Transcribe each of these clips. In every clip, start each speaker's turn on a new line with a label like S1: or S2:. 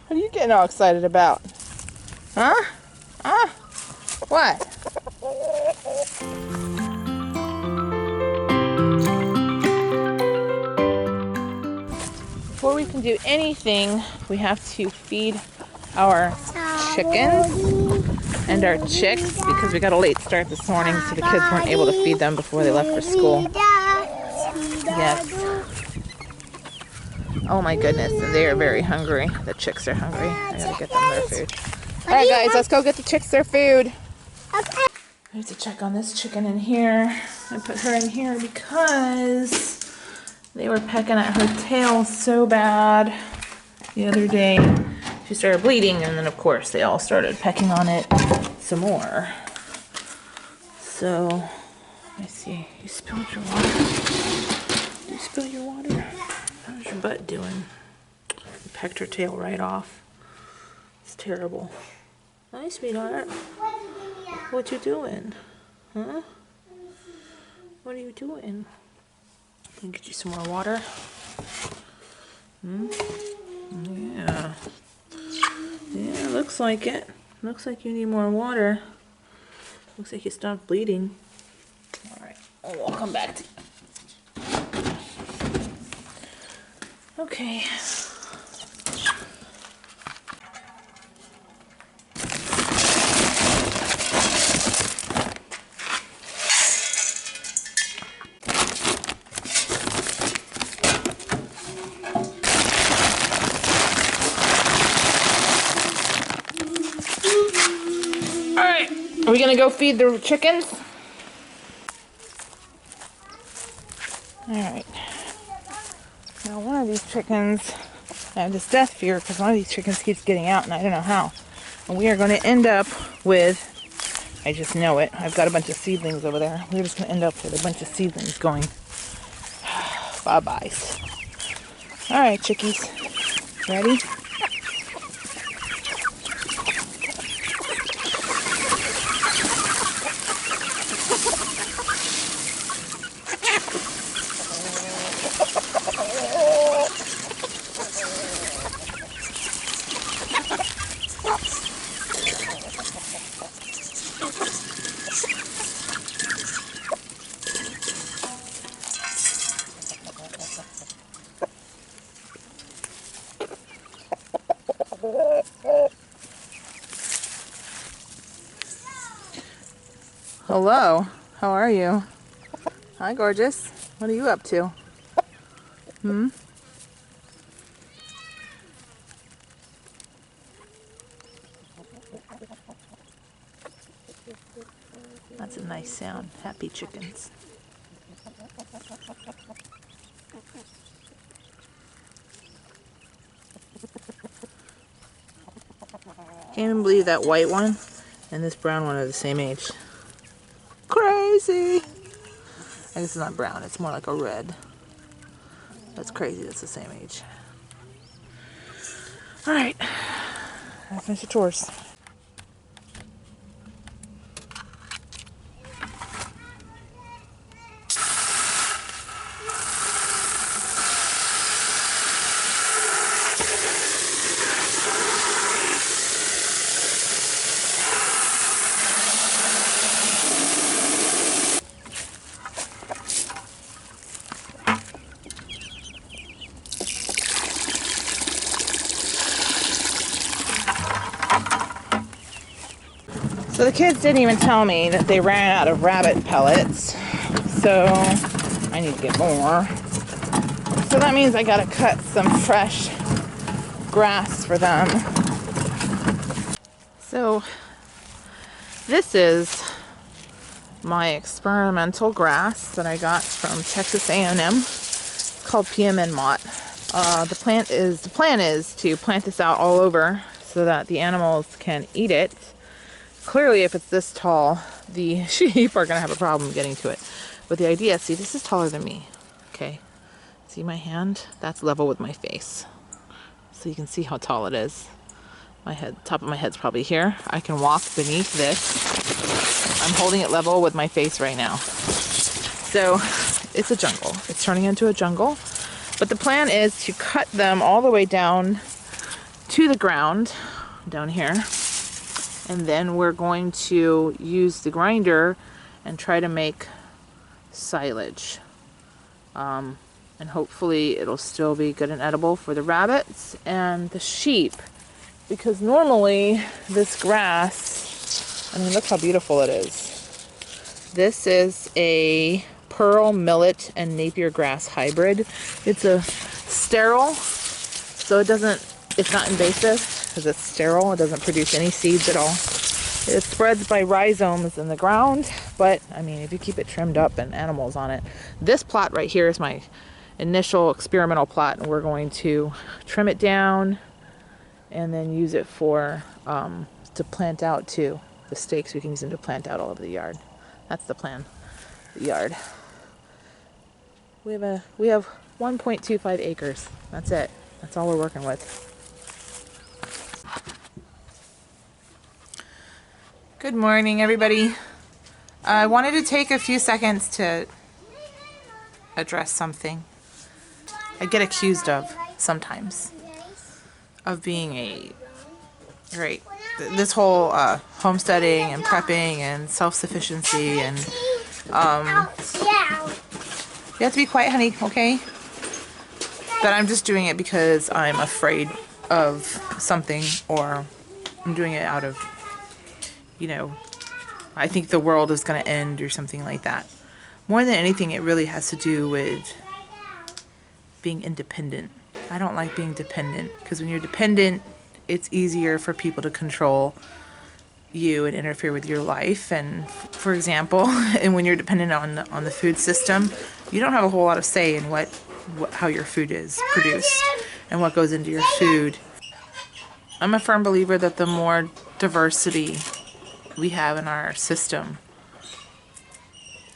S1: What are you getting all excited about? Huh? Huh? What? Before we can do anything, we have to feed our chickens and our chicks because we got a late start this morning, so the kids weren't able to feed them before they left for school. Yes. Oh my goodness, they are very hungry. The chicks are hungry. I gotta get them their food. Alright guys, let's go get the chicks their food. Okay. I need to check on this chicken in here. I put her in here because they were pecking at her tail so bad the other day. She started bleeding, and then of course they all started pecking on it some more. So, let me see. You spilled your water. Did you spill your water? How's your butt doing? You pecked her tail right off. It's terrible. Hi, sweetheart. What you doing? Huh? What are you doing? Can I get you some more water? Yeah. Yeah, looks like it. Looks like you need more water. Looks like you stopped bleeding. Alright, we'll come back to you. Okay. Alright, are we gonna go feed the chickens? Alright. Now one of these chickens, I have this death fear because one of these chickens keeps getting out and I don't know how. And we are going to end up with, I just know it, I've got a bunch of seedlings over there. We're just going to end up with a bunch of seedlings going bye-byes. Alright, chickies. Ready? Hello, how are you? Hi, gorgeous. What are you up to? That's a nice sound. Happy chickens. Can't even believe that white one and this brown one are the same age. Crazy! I guess it's not brown, it's more like a red. That's crazy, that's the same age. Alright, I'll finish the chores. So the kids didn't even tell me that they ran out of rabbit pellets, so I need to get more. So that means I gotta cut some fresh grass for them. So this is my experimental grass that I got from Texas A&M called PMN Mott. The plan is to plant this out all over so that the animals can eat it. Clearly, if it's this tall, the sheep are going to have a problem getting to it. But the idea, see, this is taller than me. Okay, see my hand? That's level with my face. So you can see how tall it is. My head, top of my head's probably here. I can walk beneath this. I'm holding it level with my face right now. So it's a jungle. It's turning into a jungle. But the plan is to cut them all the way down to the ground down here, and then we're going to use the grinder and try to make silage. And hopefully it'll still be good and edible for the rabbits and the sheep, because normally this grass, I mean, look how beautiful it is. This is a pearl millet and Napier grass hybrid. It's a sterile, so it's not invasive because it's sterile. It doesn't produce any seeds at all. It spreads by rhizomes in the ground, but I mean, if you keep it trimmed up and animals on it. This plot right here is my initial experimental plot, and we're going to trim it down and then use it for to plant out too. The stakes, we can use them to plant out all over the yard. That's the plan. The yard. We have 1.25 acres. That's it. That's all we're working with. Good morning, everybody. I wanted to take a few seconds to address something. I get accused of sometimes of being this whole homesteading and prepping and self-sufficiency, and you have to be quiet, honey, okay? But I'm just doing it because I'm afraid of something, or I'm doing it out of, I think the world is going to end or something like that. More than anything, it really has to do with being independent. I don't like being dependent, because when you're dependent, it's easier for people to control you and interfere with your life. And for example, and when you're dependent on the food system, you don't have a whole lot of say in how your food is produced and what goes into your food. I'm a firm believer that the more diversity we have in our system,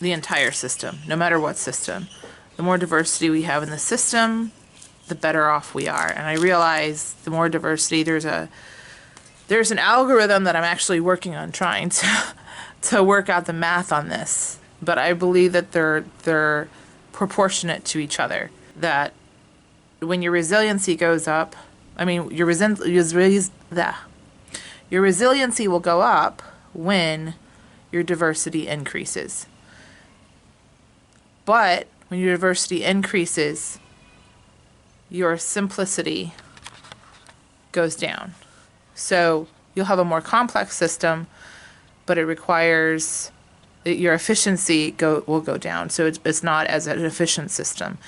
S1: the entire system, no matter what system, the more diversity we have in the system, the better off we are. And I realize the more diversity, there's an algorithm that I'm actually working on trying to work out the math on this. But I believe that they're proportionate to each other. That when your resiliency goes up, I mean, your resiliency will go up when your diversity increases. But when your diversity increases, your simplicity goes down. So you'll have a more complex system, but it requires your efficiency will go down. So it's not as an efficient system.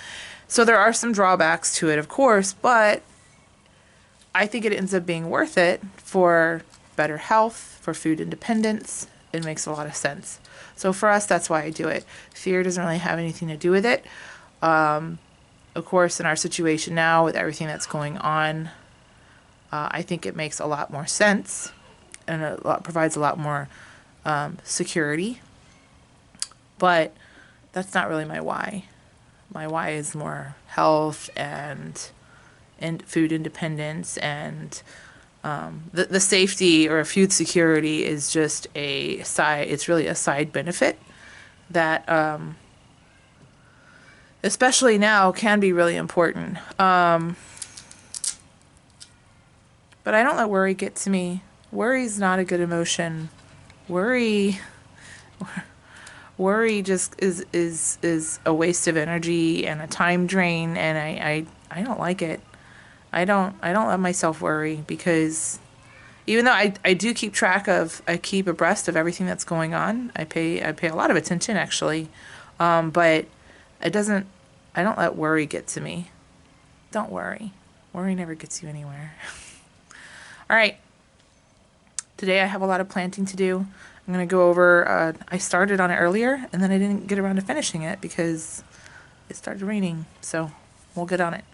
S1: So there are some drawbacks to it, of course, but I think it ends up being worth it for better health, for food independence. It makes a lot of sense. So for us, that's why I do it. Fear doesn't really have anything to do with it. Of course, in our situation now, with everything that's going on, I think it makes a lot more sense, and provides a lot more security. But that's not really my why. My why is more health and food independence, and the safety or food security is just it's really a side benefit that especially now can be really important. But I don't let worry get to me. Worry is not a good emotion. Worry just is a waste of energy and a time drain, and I don't like it. I don't let myself worry, because even though I do keep I keep abreast of everything that's going on. I pay a lot of attention, actually. But I don't let worry get to me. Don't worry. Worry never gets you anywhere. All right. Today I have a lot of planting to do. I'm going to go over, I started on it earlier, and then I didn't get around to finishing it because it started raining. So we'll get on it.